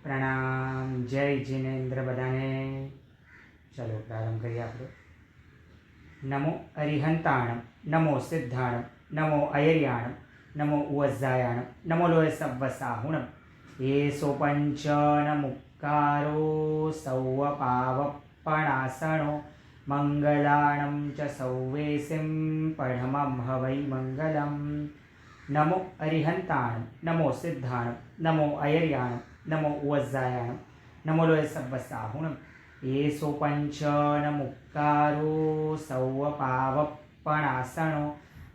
प्रणाम। जय जिनेन्द्र बधाने। चलो प्रारंभ करिए આપણે। नमो अरिहंताणं, नमो सिद्धाणं, नमो अयर्याणं, नमो उवज्जायाणं, नमो लोय सव्वसाहुणं। ये सोपंच नमुक्कारो सौवपावपणासणो मंगलाणं च सौवेसिं पढमं हवै मंगलम्। नमो अरिहंताणं, नमो सिद्धाणं, नमो अयर्याणं, नमो उवज्जायाणं, नमो लोय सव्वसाहुणं। ये सोपंच नमुक्कारो सौवपावपणासणो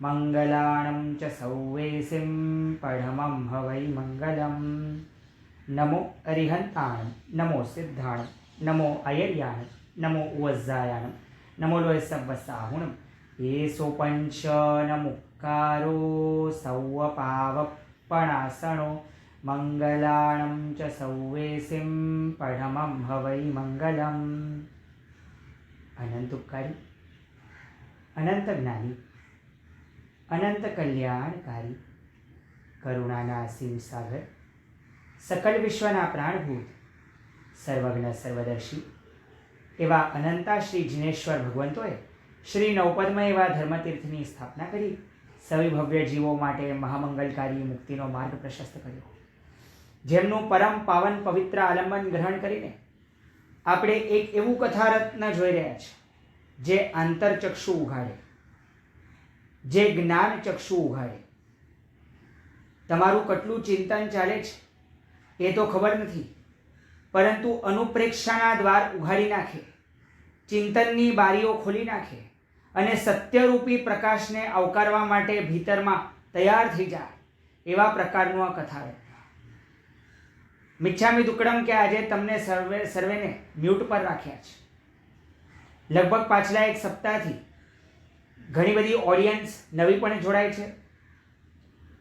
मंगलाणं च सौवेसिं पढमं हवै मंगलम्। नमो अरिहंताणं, नमो सिद्धाणं, नमो अयर्याणं, नमो उवज्जायाणं, नमो लोय सव्वसाहुणं। ये सोपंच नमुक्कारो सौवपावपणासणो मंगलाणं च सौवेसिं पढमं हवै मंगलम्। अनंत उपकारी, अनंत ज्ञानी, अनंत कल्याणकारी, करुणाना असीम सागर, सकल विश्वना प्राणभूत, सर्वज्ञ सर्वदर्शी एवा अनंता श्री जिनेश्वर भगवंतोए श्री नवपदमय एवा धर्मतीर्थની સ્થાપના કરી સવી ભવ્ય જીવો માટે મહામંગલકારી મુક્તિનો માર્ગ પ્રશસ્ત કર્યો। જેમનું પરમ પાવન પવિત્ર આલંબન ગ્રહણ કરીને આપણે એક એવું કથારત્ન જોઈ રહ્યા છે જે આંતરચક્ષુ ઉઘાડે, જે જ્ઞાન ચક્ષુ ઉઘાડે। તમારું કેટલું ચિંતન ચાલે છે એ તો ખબર નથી, પરંતુ અનુપ્રેક્ષાના દ્વાર ઉઘાડી નાખે, ચિંતનની બારીઓ ખોલી નાખે અને સત્યરૂપી પ્રકાશને આવકારવા માટે ભીતરમાં તૈયાર થઈ જાય એવા પ્રકારનું આ કથારત્ન। મિચ્છામી દુક્કડમ કે આજે તમને સર્વેને મ્યુટ પર રાખ્યા છે। લગભગ પાછલા એક સપ્તાહથી ઘણી બધી ઓડિયન્સ નવી પણ જોડાય છે।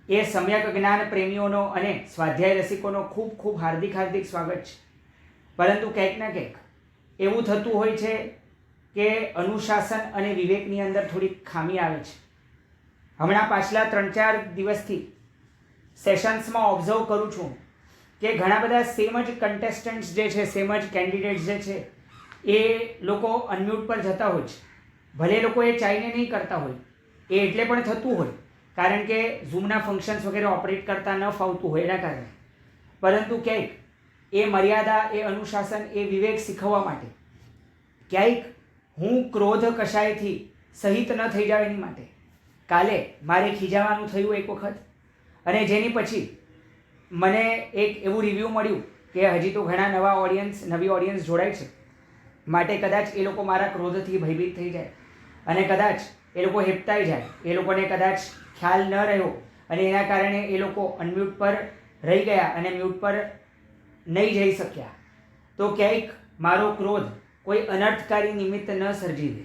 એ સમ્યક જ્ઞાન પ્રેમીઓનો અને સ્વાધ્યાય રસિકોનો ખૂબ ખૂબ હાર્દિક હાર્દિક સ્વાગત છે। પરંતુ કંઈક ને કંઈક એવું થતું હોય છે કે અનુશાસન અને વિવેકની અંદર થોડી ખામી આવે છે। હમણાં પાછલા 3-4 દિવસથી સેશન્સમાં ઓબ્ઝર્વ કરું છું કે ઘણા બધા સેમ જ કન્ટેસ્ટન્ટ્સ જે છે, સેમ જ કેન્ડિડેટ્સ જે છે, એ લોકો અનમ્યુટ પર જતા હોય છે। ભલે લોકો એ ચાઈને નહીં કરતા હોય, એ એટલે પણ થતું હોય કારણ કે ઝૂમના ફંક્શન્સ વગેરે ઓપરેટ કરતા ન ફાવતું હોય એના કારણે। પરંતુ ક્યાંક એ મર્યાદા, એ અનુશાસન, એ વિવેક શીખવવા માટે, ક્યાંક હું ક્રોધ કશાયથી સહિત ન થઈ જાવ એની માટે કાલે મારે ખીજાવાનું થયું એક વખત, અને જેની પછી મને એક એવું રિવ્યૂ મળ્યું કે હજી તો ઘણા નવી ઓડિયન્સ જોડાય છે, માટે કદાચ એ લોકો મારા ક્રોધથી ભયભીત થઈ જાય અને કદાચ એ લોકો હેપતાઈ જાય, એ લોકોને કદાચ ખ્યાલ ન રહ્યો અને એના કારણે એ લોકો અનમ્યુટ પર રહી ગયા અને મ્યુટ પર નહીં જઈ શક્યા। તો ક્યાંક મારો ક્રોધ કોઈ અનર્થકારી નિમિત્ત ન સર્જી દે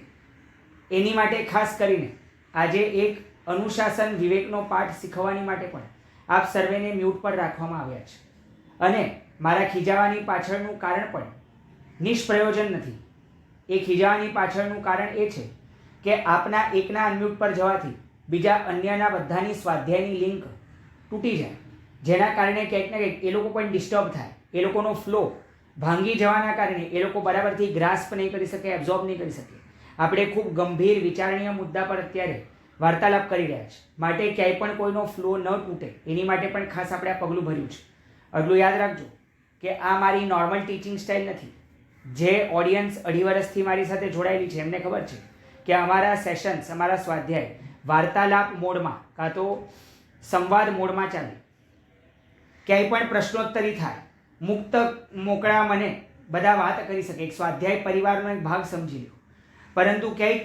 એની માટે ખાસ કરીને આજે એક અનુશાસન વિવેકનો પાઠ શીખવવાની માટે પણ આપ સર્વેને મ્યુટ પર રાખવામાં આવ્યા છે। અને મારા ખીજાવાની પાછળનું કારણ પણ નિષ્પ્રયોજન નથી। એ ખીજાવાની પાછળનું કારણ એ છે કે આપના એકના અનમ્યુટ પર જવાથી બીજા અન્યના બધાની સ્વાધ્યાયની લિંક તૂટી જાય, જેના કારણે ક્યાંક ને ક્યાંક એ લોકો પણ ડિસ્ટર્બ થાય, એ લોકોનો ફ્લો ભાંગી જવાના કારણે એ લોકો બરાબરથી ગ્રાસ્પ નહીં કરી શકે, એબ્ઝોર્બ નહીં કરી શકે। આપણે ખૂબ ગંભીર વિચારણીય મુદ્દા પર અત્યારે વાર્તાલાપ કરી રહ્યા છીએ, માટે ક્યાંય પણ કોઈનો ફ્લો ન તૂટે એની માટે પણ ખાસ આપણે આ પગલું ભર્યું છે। એટલું યાદ રાખજો કે આ મારી નોર્મલ ટીચિંગ સ્ટાઇલ નથી। જે ઓડિયન્સ 2.5 વર્ષથી મારી સાથે જોડાયેલી છે એમને ખબર છે કે અમારા સેશન્સ, અમારા સ્વાધ્યાય વાર્તાલાપ મોડમાં કાં તો સંવાદ મોડમાં ચાલે। ક્યાંય પણ પ્રશ્નોત્તરી થાય, મુક્ત મોકળા મને બધા વાત કરી શકે, એક સ્વાધ્યાય પરિવારનો એક ભાગ સમજી લો। પરંતુ ક્યાંક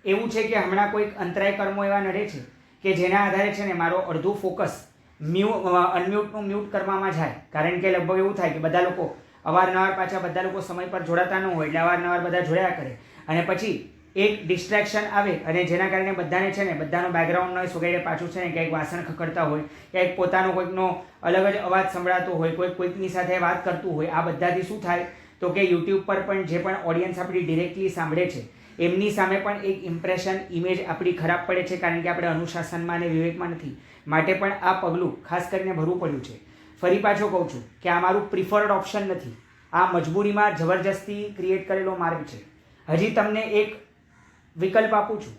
એવું છે કે હમણાં કોઈક અંતરાય કર્મો એવા નડે છે કે જેના આધારે છે ને મારો અડધું ફોકસ અનમ્યુટનું મ્યુટ કરવામાં જાય, કારણ કે લગભગ એવું થાય કે બધા લોકો અવારનવાર પાછા બધા લોકો સમય પર જોડાતા ન હોય એટલે અવારનવાર બધા જોડાયા કરે અને પછી એક ડિસ્ટ્રેક્શન આવે અને જેના કારણે બધાને છે ને બધાનો બેકગ્રાઉન્ડ નોઇઝ વગેરે પાછું છે ને ક્યાંક વાસણ ખખડતા હોય, ક્યાંક પોતાનો કોઈકનો અલગ જ અવાજ સંભળાતો હોય, કોઈકની સાથે વાત કરતું હોય। આ બધાથી શું થાય તો કે યુટ્યુબ પર પણ જે પણ ઓડિયન્સ આપણી ડિરેક્ટલી સાંભળે છે એમની સામે પણ એક ઇમ્પ્રેશન, ઇમેજ આપણી ખરાબ પડે છે, કારણ કે આપણે અનુશાસનમાં અને વિવેકમાં નથી। માટે પણ આ પગલું ખાસ કરીને ભરવું પડ્યું છે। ફરી પાછો કહું છું કે આ મારું પ્રિફર્ડ ઓપ્શન નથી, આ મજબૂરીમાં જબરજસ્તી ક્રિએટ કરેલો માર્ગ છે. હજી તમને એક વિકલ્પ આપું છું.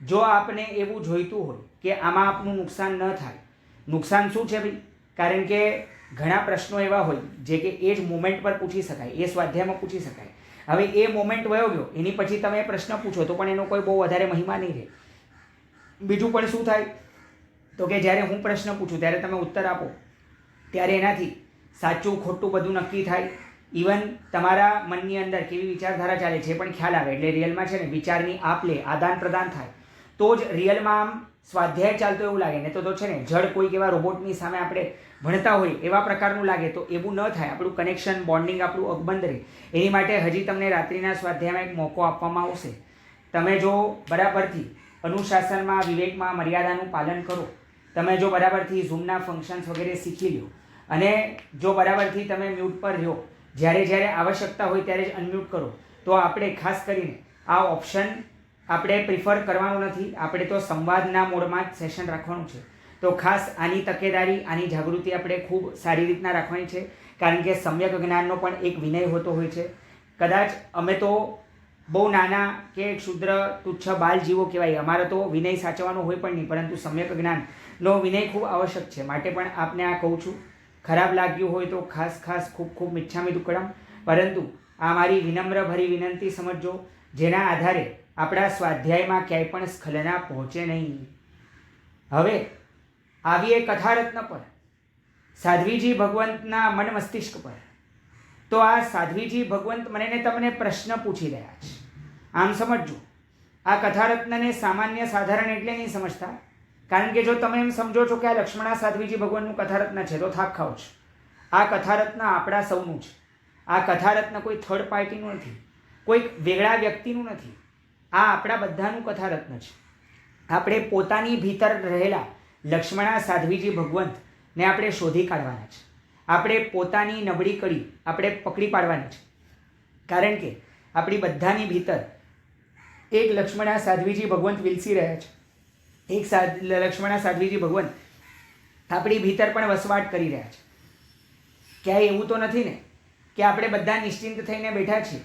જો આપને એવું જોઈતું હોય કે આમાં આપનું નુકસાન ન થાય, નુકસાન શું છે ભાઈ? કારણ કે ઘણા પ્રશ્નો એવા હોય જે કે એ જ મોમેન્ટ પર પૂછી શકાય, એ સ્વાધ્યાયમાં પૂછી શકાય. હવે એ મોમેન્ટ વયો ગયો, એની પછી તમે પ્રશ્ન પૂછો તો પણ એનો કોઈ બહુ વધારે મહિમા નહીં રહે. બીજું પણ શું થાય તો કે જ્યારે હું પ્રશ્ન પૂછું ત્યારે તમે ઉત્તર આપો, ત્યારે એનાથી સાચું ખોટું બધું નક્કી થાય. ઇવન તમારા મનની અંદર કેવી વિચારધારા ચાલે છે એ પણ ખ્યાલ આવે. એટલે રિયલમાં છે ને વિચારની આપ લે, આદાન પ્રદાન થાય તો જ રિયલમાં આમ સ્વાધ્યાય ચાલતો એવું લાગે. ને તો છે ને જડ કોઈક એવા રોબોટની સામે આપણે ભણતા હોય એવા પ્રકારનું લાગે, તો એવું ન થાય. આપણું કનેક્શન, બોન્ડિંગ આપણું અકબંધ રહે. એની માટે હજી તમને રાત્રિના સ્વાધ્યાયમાં એક મોકો આપવામાં આવશે. તમે જો બરાબરથી અનુશાસનમાં, વિવેકમાં, મર્યાદાનું પાલન કરો, તમે જો બરાબરથી ઝૂમના ફંક્શન્સ વગેરે શીખી લો અને જો બરાબરથી તમે મ્યુટ પર રહો, જ્યારે આવશ્યકતા હોય ત્યારે જ અનમ્યુટ કરો, તો આપણે ખાસ કરીને આ ઓપ્શન આપણે પ્રિફર કરવાનું નથી. આપણે તો સંવાદના મોડમાં જ સેશન રાખવાનું છે. તો ખાસ આની તકેદારી, આની જાગૃતિ આપણે ખૂબ સારી રીતના રાખવાની છે. કારણ કે સમ્યક જ્ઞાનનો પણ એક વિનય હોતો હોય છે. કદાચ અમે તો બહુ નાના કે ક્ષુદ્ર તુચ્છ બાલ જીવો કહેવાય, અમારે તો વિનય સાચવવાનો હોય પણ નહીં, પરંતુ સમ્યક જ્ઞાનનો વિનય ખૂબ આવશ્યક છે. માટે પણ આપને આ કહું છું. ખરાબ લાગ્યું હોય તો ખાસ ખૂબ ખૂબ મિચ્છામી દુક્કડમ. પરંતુ આ મારી વિનમ્ર ભરી વિનંતી સમજજો, જેના આધારે આપણા સ્વાધ્યાયમાં ક્યાંય પણ સ્ખલના પહોંચે નહીં. હવે આવીએ કથારત્ન પર, સાધ્વીજી ભગવંતના મન મસ્તિષ્ક પર. તો આ સાધ્વીજી ભગવંત મને ને તમને પ્રશ્ન પૂછી રહ્યા છે. આમ સમજજો, આ કથારત્નને સામાન્ય સાધારણ એટલે નહીં સમજતા. કારણ કે જો તમે એમ સમજો છો કે આ લક્ષ્મણા સાધ્વીજી ભગવાનનું કથારત્ન છે તો થાક ખાઓ છો. આ કથારત્ન આપણા સૌનું છે. આ કથારત્ન કોઈ થર્ડ પાર્ટીનું નથી, કોઈક વેગળા વ્યક્તિનું નથી. આ આપણા બધાનું કથારત્ન છે. આપણે પોતાની ભીતર રહેલા લક્ષ્મણા સાધ્વીજી ભગવંતને આપણે શોધી કાઢવાના છે. આપણે પોતાની નબળી કડી આપણે પકડી પાડવાની છે. કારણ કે આપણી બધાની ભીતર એક લક્ષ્મણા સાધ્વીજી ભગવંત વિલસી રહ્યા છે. એક લક્ષ્મણા સાધ્વીજી ભગવંત આપણી ભીતર પણ વસવાટ કરી રહ્યા છે. ક્યાંય એવું તો નથી ને કે આપણે બધા નિશ્ચિંત થઈને બેઠા છીએ,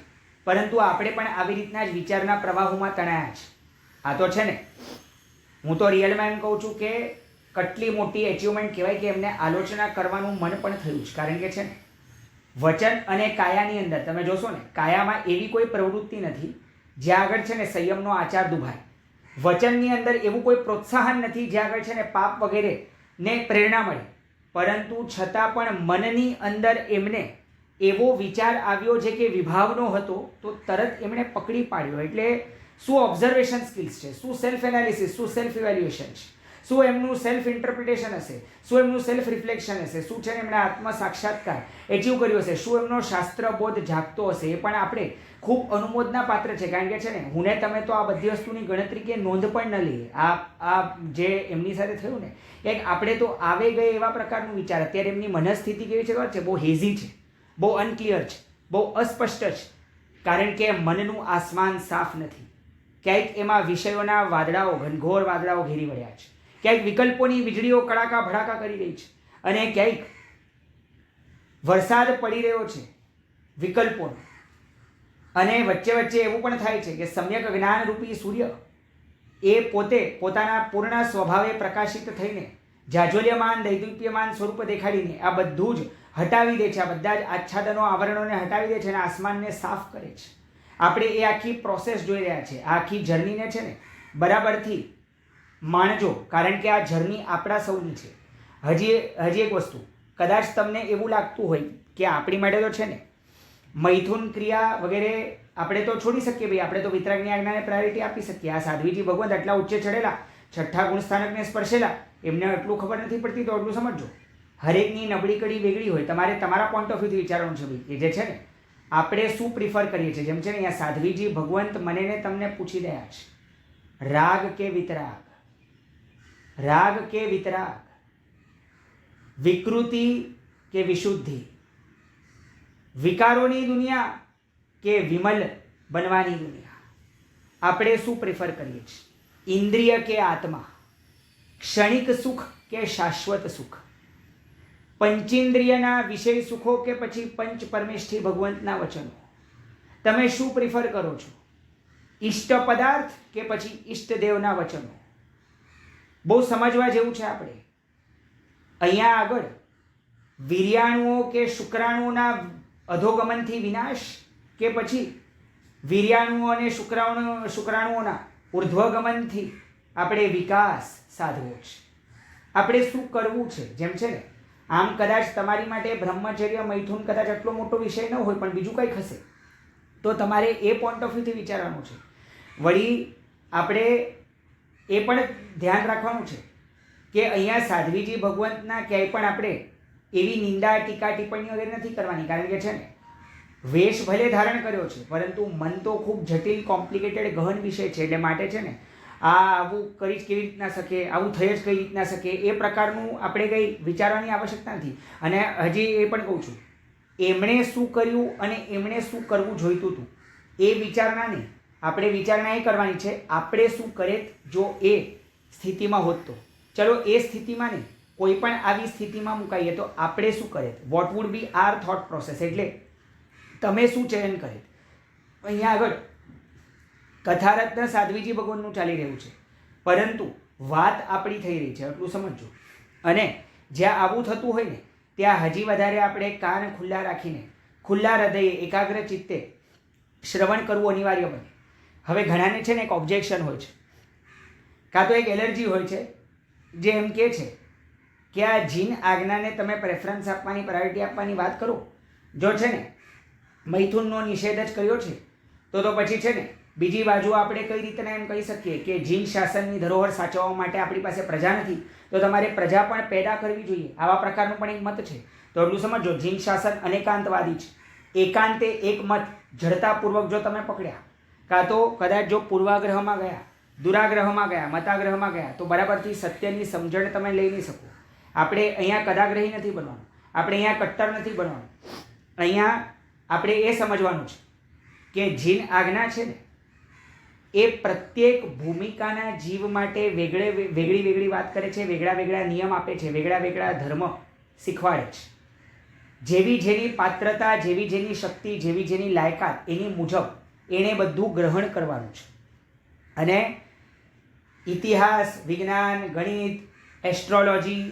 પરંતુ આપણે પણ આવી રીતના જ વિચારના પ્રવાહોમાં તણાયા છે. આ તો છે ને, હું તો રિયલમાં એમ કહું છું કે કેટલી મોટી એચિવમેન્ટ કહેવાય કે એમને આલોચના કરવાનું મન પણ થયું છે. કારણ કે છે ને, વચન અને કાયાની અંદર તમે જોશો ને, કાયામાં એવી કોઈ પ્રવૃત્તિ નથી જ્યાં આગળ છે ને સંયમનો આચાર દુભાય. વચનની અંદર એવું કોઈ પ્રોત્સાહન નથી જ્યાં આગળ છે ને પાપ વગેરે ને પ્રેરણા મળે. પરંતુ છતાં પણ મનની અંદર એમને એવો વિચાર આવ્યો જે કે વિભાવનો હતો, તો તરત એમણે પકડી પાડ્યો. એટલે શું ઓબ્ઝર્વેશન સ્કિલ્સ છે, શું સેલ્ફ એનાલિસિસ, શું સેલ્ફ ઇવેલ્યુએશન છે, શું એમનું સેલ્ફ ઇન્ટરપ્રિટેશન હશે, શું એમનું સેલ્ફ રિફ્લેક્શન હશે, શું છે એમણે આત્મ સાક્ષાત્કાર એચીવ કર્યો હશે, શું એમનો શાસ્ત્રબોધ જાગતો હશે, એ પણ આપણે ખૂબ અનુમોદના પાત્ર છે. કારણ કે છે ને, હું ને તમે તો આ બધી વસ્તુની ગણતરી કે નોંધ પણ ન લઈએ. આ જે એમની સાથે થયું ને, એક આપણે તો આવે ગયે એવા પ્રકારનું વિચાર. અત્યારે એમની મનસ્થિતિ કેવી છે ખબર છે? બહુ હેઝી છે, બહુ અનક્લિયર છે, બહુ અસ્પષ્ટ છે. કારણ કે મનનું આસમાન સાફ નથી. ક્યાંક એમાં વિષયોના વાદળાઓ, ઘનઘોર વાદળાઓ ઘેરી વળ્યા છે. ક્યાંક વિકલ્પોની વીજળીઓ કડાકા ભડાકા કરી રહી છે, અને ક્યાંક વરસાદ પડી રહ્યો છે વિકલ્પોનો. અને વચ્ચે વચ્ચે એવું પણ થાય છે કે સમ્યક જ્ઞાનરૂપી સૂર્ય એ પોતે પોતાના પૂર્ણ સ્વભાવે પ્રકાશિત થઈને જાજ્વલ્યમાન દૈદીપ્યમાન સ્વરૂપ દેખાડીને આ બધું જ હટાવી દે છે. આ બધા જ આચ્છાદનો, આવરણોને હટાવી દે છે અને આસમાનને સાફ કરે છે. આપણે એ આખી પ્રોસેસ જોઈ રહ્યા છે. આ આખી જર્નીને છે ને બરાબરથી માણજો. કારણ કે આ જર્ની આપણા સૌની છે. હજી એક વસ્તુ, કદાચ તમને એવું લાગતું હોય કે આપણી માટે તો છે ને મૈથુન ક્રિયા વગેરે આપણે તો છોડી શકીએ ભાઈ, આપણે તો વિતરાગની આજ્ઞાને પ્રાયોરિટી આપી શકીએ. આ સાધ્વીજી ભગવંત આટલા ઉચ્ચે ચડેલા, છઠ્ઠા ગુણસ્થાનકને સ્પર્શેલા, એમને આટલું ખબર નથી પડતી તો એટલું સમજો. હરેકની નબળી કડી વેગળી હોય. તમારે તમારા પોઈન્ટ ઓફ વ્યૂથી વિચારવાનું છે ભાઈ, કે જે છે ને આપણે શું પ્રિફર કરીએ છીએ. જેમ છે ને અહીંયા સાધ્વીજી ભગવંત મને ને તમને પૂછી રહ્યા છે, રાગ કે વિતરાગ, રાગ કે વિતરાગ, વિકૃતિ કે વિશુદ્ધિ, વિકારોની દુનિયા કે વિમલ બનવાની દુનિયા. આપણે શું પ્રિફર કરીએ છીએ? ઇન્દ્રિય કે આત્મા, ક્ષણિક સુખ કે શાશ્વત સુખ, પંચેન્દ્રિયના વિષય સુખો કે પછી પંચ પરમેષ્ઠી ભગવંતના વચનો? તમે શું પ્રિફર કરો છો? ઈષ્ટ પદાર્થ કે પછી ઈષ્ટદેવના વચનો? બહુ સમજવા જેવું છે. આપણે અહીંયા આગળ વીર્યાણુઓ કે શુક્રાણુઓના અધોગમનથી વિનાશ કે પછી વીર્યાણુઓ અને શુક્રાણુઓના ઉર્ધ્વગમનથી આપણે વિકાસ સાધવો છે. આપણે શું કરવું છે? જેમ છે ને, આમ કદાચ તમારી માટે બ્રહ્મચર્ય મૈથુન કદાચ આટલો મોટો વિષય ન હોય, પણ બીજું કંઈક હશે તો તમારે એ પોઈન્ટ ઓફ વ્યૂથી વિચારવાનું છે. વળી આપણે એ પણ ધ્યાન રાખવાનું છે કે અહીંયા સાધ્વીજી ભગવંતના ક્યાંય પણ આપણે એવી નિંદા ટીકા ટિપ્પણી વગેરે નથી કરવાની. કારણ કે છે ને, વેશ ભલે ધારણ કર્યો છે, પરંતુ મન તો ખૂબ જટિલ, કોમ્પ્લિકેટેડ, ગહન વિષય છે. એટલે માટે છે ને, આ આવું કરી જ કેવી રીતના શકે, આવું થઈ જ કઈ રીતના શકે, એ પ્રકારનું આપણે કંઈ વિચારવાની આવશ્યકતા નથી. અને હજી એ પણ કહું છું, એમણે શું કર્યું અને એમણે શું કરવું જોઈતું હતું એ વિચારણા નહીં. આપણે વિચારણા એ કરવાની છે, આપણે શું કરે જો એ સ્થિતિમાં હોત તો. ચલો એ સ્થિતિમાં નહીં, કોઈ પણ આવી સ્થિતિમાં મુકાઈએ તો આપણે શું કરે, what would be our thought process. એટલે તમે શું ચયન કરે. અહીંયા આગળ કથારત્ન સાધ્વીજી ભગવાનનું ચાલી રહ્યું છે, પરંતુ વાત આપણી થઈ રહી છે, એટલું સમજજો. અને જ્યાં આવું થતું હોય ને, ત્યાં હજી વધારે આપણે કાન ખુલ્લા રાખીને, ખુલ્લા હૃદયે, એકાગ્ર ચિત્તે શ્રવણ કરવું અનિવાર્ય બને. હવે ઘણાને છે ને એક ઓબ્જેક્શન હોય છે, કાં તો એક એલર્જી હોય છે, જે એમ કહે છે કે આ જીન આજ્ઞાને તમે પ્રેફરન્સ આપવાની, પ્રાયોરિટી આપવાની વાત કરો. જો છે ને મૈથુનનો નિષેધ જ કર્યો છે, તો પછી છે ને બીજી બાજુ આપણે કઈ રીતના એમ કહી શકીએ કે જીન શાસનની ધરોહર સાચવવા માટે આપણી પાસે પ્રજા નથી, તો તમારે પ્રજા પણ પેદા કરવી જોઈએ. આવા પ્રકારનું પણ એક મત છે. તો એટલું સમજો, જીન શાસન અનેકાંતવાદી છે. એકાંતે એક મત જડતાપૂર્વક જો તમે પકડ્યા, કાં તો કદાચ જો પૂર્વાગ્રહમાં ગયા, દુરાગ્રહમાં ગયા, મતાગ્રહમાં ગયા, તો બરાબરથી સત્યની સમજણ તમે લઈ નહીં શકો. આપણે અહીંયા કદાગ્રહી નથી બનવાનું, આપણે અહીંયા કટ્ટર નથી બનવાનું. અહીંયા આપણે એ સમજવાનું છે કે જીન આજ્ઞા છે ને, એ પ્રત્યેક ભૂમિકાના જીવ માટે વેગળી વાત કરે છે, વેગળા નિયમ આપે છે, વેગળા ધર્મ શીખવાડે છે. જેવી જેની પાત્રતા, જેવી જેની શક્તિ, જેવી જેની લાયકાત, એની મુજબ એણે બધું ગ્રહણ કરવાનું છે. અને ઇતિહાસ, વિજ્ઞાન, ગણિત, એસ્ટ્રોલોજી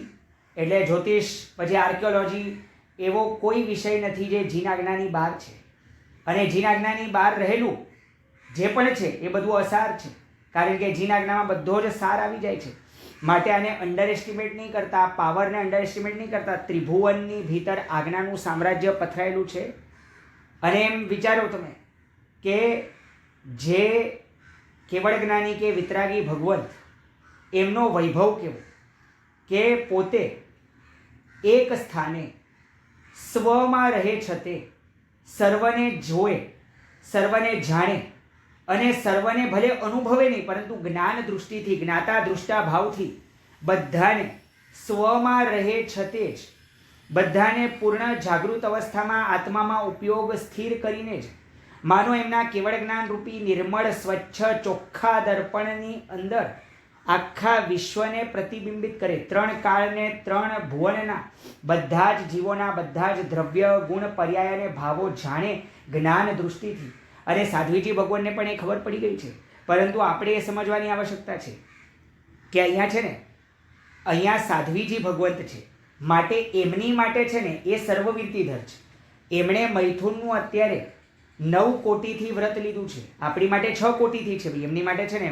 એટલે જ્યોતિષ, પછી આર્કિયોલોજી, એવો કોઈ વિષય નથી જે જીન આજ્ઞાની બહાર છે. અને જીન આજ્ઞાની બહાર રહેલું જે પણ છે એ બધું અસાર છે. કારણ કે જીન આજ્ઞામાં બધો જ સાર આવી જાય છે. માટે આને અંડર એસ્ટિમેટ નહીં કરતા, પાવરને અંડર એસ્ટિમેટ નહીં કરતા. ત્રિભુવનની ભીતર આજ્ઞાનું સામ્રાજ્ય પથરાયેલું છે. અને એમ વિચારો તમે કે જે કેવળ જ્ઞાની કે વિતરાગી ભગવંત, એમનો વૈભવ કેવો કે પોતે એક સ્થાને સ્વમાં રહે છતે સર્વને જોવે, સર્વને જાણે અને સર્વને ભલે અનુભવે નહીં, પરંતુ જ્ઞાન દૃષ્ટિથી, જ્ઞાતા દૃષ્ટા ભાવથી બધાને સ્વમાં રહે છતે જ બધાને પૂર્ણ જાગૃત અવસ્થામાં આત્મામાં ઉપયોગ સ્થિર કરીને જ માનો એમના કેવળ જ્ઞાન રૂપી નિર્મળ, સ્વચ્છ, ચોખ્ખા દર્પણની અંદર આખા વિશ્વને પ્રતિબિંબિત કરે. 3 કાળને 3 ભુવનના બધા જ જીવોના બધા જ દ્રવ્ય, ગુણ, પર્યાય અને ભાવો જાણે જ્ઞાન દૃષ્ટિથી. અને સાધ્વીજી ભગવાનને પણ એ ખબર પડી ગઈ છે, પરંતુ આપણે એ સમજવાની આવશ્યકતા છે કે અહીંયા છે ને, અહીંયા સાધ્વીજી ભગવંત છે, માટે એમની માટે છે ને એ સર્વવીરતીધર છે. એમણે મૈથુનનું અત્યારે 9 કોટીથી વ્રત લીધું છે. આપણી માટે 6 કોટીથી છે. એમની માટે છે ને,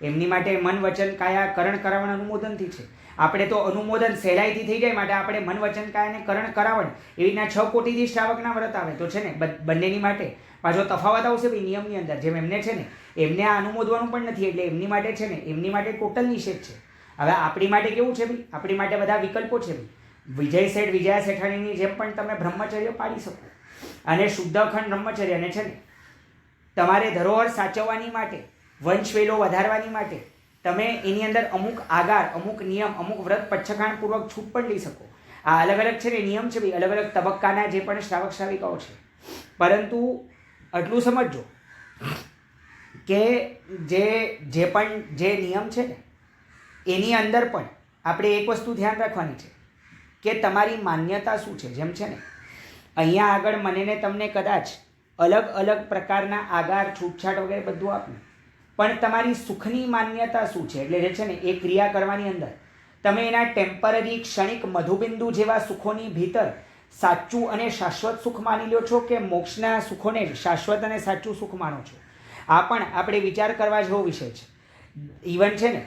એમની માટે મન વચન કાયા કરણ કરાવણ અનુમોદનથી છે. આપણે તો અનુમોદન સહેલાઈથી થઈ જાય, માટે આપણે મન વચન કાયાને કરણ કરાવણ એવી રીતના 6 કોટીથી શ્રાવકના વ્રત આવે. તો છે ને બંનેની માટે પાછો તફાવત આવશે ભાઈ નિયમની અંદર. જેમ એમને છે ને, એમને આ અનુમોદવાનું પણ નથી, એટલે એમની માટે છે ને, એમની માટે ટોટલ નિષેધ છે. હવે આપણી માટે કેવું છે ભાઈ? આપણી માટે બધા વિકલ્પો છે ભાઈ. વિજય શેઠ, વિજયા શેઠાણીની જેમ પણ તમે બ્રહ્મચર્ય પાડી શકો. અને શુદ્ધ અખંડ બ્રહ્મચર્યને છે ને તમારે ધરોહર સાચવવાની માટે, વંશવેલો વધારવાની માટે તમે એની અંદર અમુક આગાર, અમુક નિયમ, અમુક વ્રત પચ્છખાણપૂર્વક છૂટ પણ લઈ શકો. આ અલગ અલગ છે ને નિયમ છે ભાઈ, અલગ અલગ તબક્કાના જે પણ શ્રાવક શ્રાવિકાઓ છે. પરંતુ આટલું સમજજો કે જે નિયમ છે ને, એની અંદર પણ આપણે એક વસ્તુ ધ્યાન રાખવાની છે કે તમારી માન્યતા શું છે. જેમ છે ને અહીંયા આગળ મને ને તમને કદાચ અલગ અલગ પ્રકારના આગાર છૂટછાટ વગેરે બધું આપ્યું, પણ તમારી સુખની માન્યતા શું છે. એટલે જે છે ને એ ક્રિયા કરવાની અંદર તમે એના ટેમ્પરરી ક્ષણિક મધુબિંદુ જેવા સુખોની ભીતર સાચું અને શાશ્વત સુખ માની લો છો કે મોક્ષના સુખોને જ શાશ્વત અને સાચું સુખ માનો છો. આ પણ આપણે વિચાર કરવા જેવો વિષય છે. ઇવન છે ને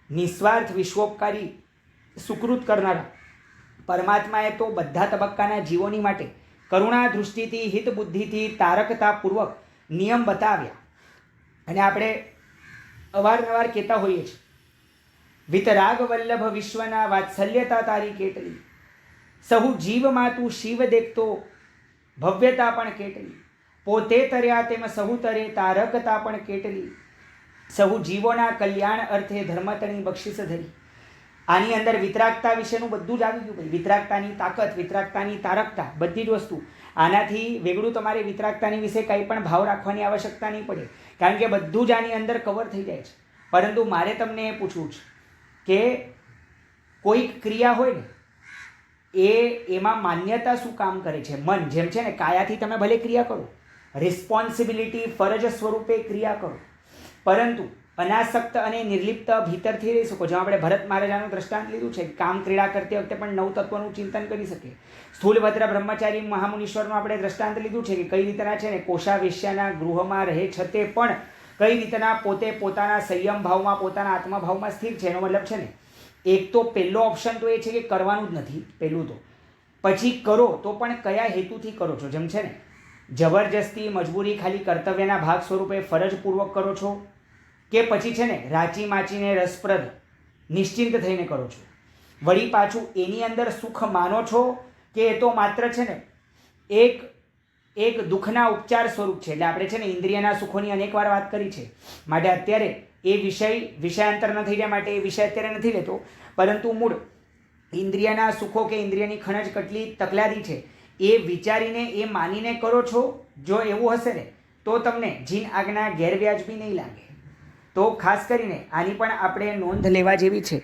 નિસ્વાર્થ વિશ્વોપકારી સુકૃત કરનારા પરમાત્માએ તો બધા તબક્કાના જીવોની માટે કરુણા દૃષ્ટિથી હિત બુદ્ધિથી તારકતાપૂર્વક નિયમ બતાવ્યા. અને આપણે અવારનવાર કહેતા હોઈએ છીએ, વિતરાગ વલ્લભ વિશ્વના વાત્સલ્યતા તારી કેટલી, સહુ જીવમાં તું શિવ દેખતો ભવ્યતા પણ કેટલી, પોતે તર્યા તેમ સહુ તરે તારકતા પણ કેટલી, સહુ જીવોના કલ્યાણ અર્થે ધર્મતણી બક્ષિસ ધરી. આની અંદર વિતરાગતા વિશેનું બધું જ આવી ગયું ભાઈ. વિતરાગતાની તાકાત, વિતરાગતાની તારકતા, બધી જ વસ્તુ. આનાથી વેગળું તમારે વિતરાગતાની વિશે કંઈ પણ ભાવ રાખવાની આવશ્યકતા નહીં પડે, કારણ કે બધું જ આની અંદર કવર થઈ જાય છે. પરંતુ મારે તમને એ પૂછવું છે કે કોઈક ક્રિયા હોય ને એમાં માન્યતા શું કામ કરે છે. મન જેમ છે ને કાયાથી તમે ભલે ક્રિયા કરો, રિસ્પોન્સિબિલિટી ફરજ સ્વરૂપે ક્રિયા કરો, પરંતુ અનાસક્ત અને નિર્લિપ્ત ભીતરથી રહી શકો. જેમ આપણે ભરત મહારાજાનું દ્રષ્ટાંત લીધું છે, કામ ક્રીડા કરતી વખતે પણ નવ તત્વનું ચિંતન કરી શકે. સ્થૂલભદ્ર બ્રહ્મચારી મહામુનીશ્વરનું આપણે દ્રષ્ટાંત લીધું છે કે કઈ રીતના છે ને કોષાવેશ્યાના ગૃહમાં રહે છતે પણ કઈ રીતના પોતે પોતાના સંયમ ભાવમાં, પોતાના આત્મભાવમાં સ્થિર છે. એનો મતલબ છે ને એક તો પહેલો ઓપ્શન તો એ છે કે કરવાનું જ નથી પહેલું તો, પછી કરો તો પણ કયા હેતુથી કરો છો. જેમ છે ને જબરજસ્તી મજબૂરી ખાલી કર્તવ્યના ભાગ સ્વરૂપે ફરજપૂર્વક કરો છો, કે પછી છે ને રાચી માચીને રસપ્રદ નિશ્ચિંત થઈને કરો છો. વળી પાછું એની અંદર સુખ માનો છો કે એ તો માત્ર છે ને એક દુઃખના ઉપચાર સ્વરૂપ છે. એટલે આપણે છે ને ઇન્દ્રિયના સુખોની અનેકવાર વાત કરી છે, માટે અત્યારે એ વિષયાંતર ન થઈ જાય માટે એ વિષય અત્યારે નથી લેતો. પરંતુ મૂળ ઇન્દ્રિયના સુખો કે ઇન્દ્રિયની ખણજ કેટલી તકલાદી છે એ વિચારીને એ માનીને કરો છો. જો એવું હશે ને તો તમને જીન આજ્ઞા ગેરવ્યાજબી નહીં લાગે. તો ખાસ કરીને આની પણ આપણે નોંધ લેવા જેવી છે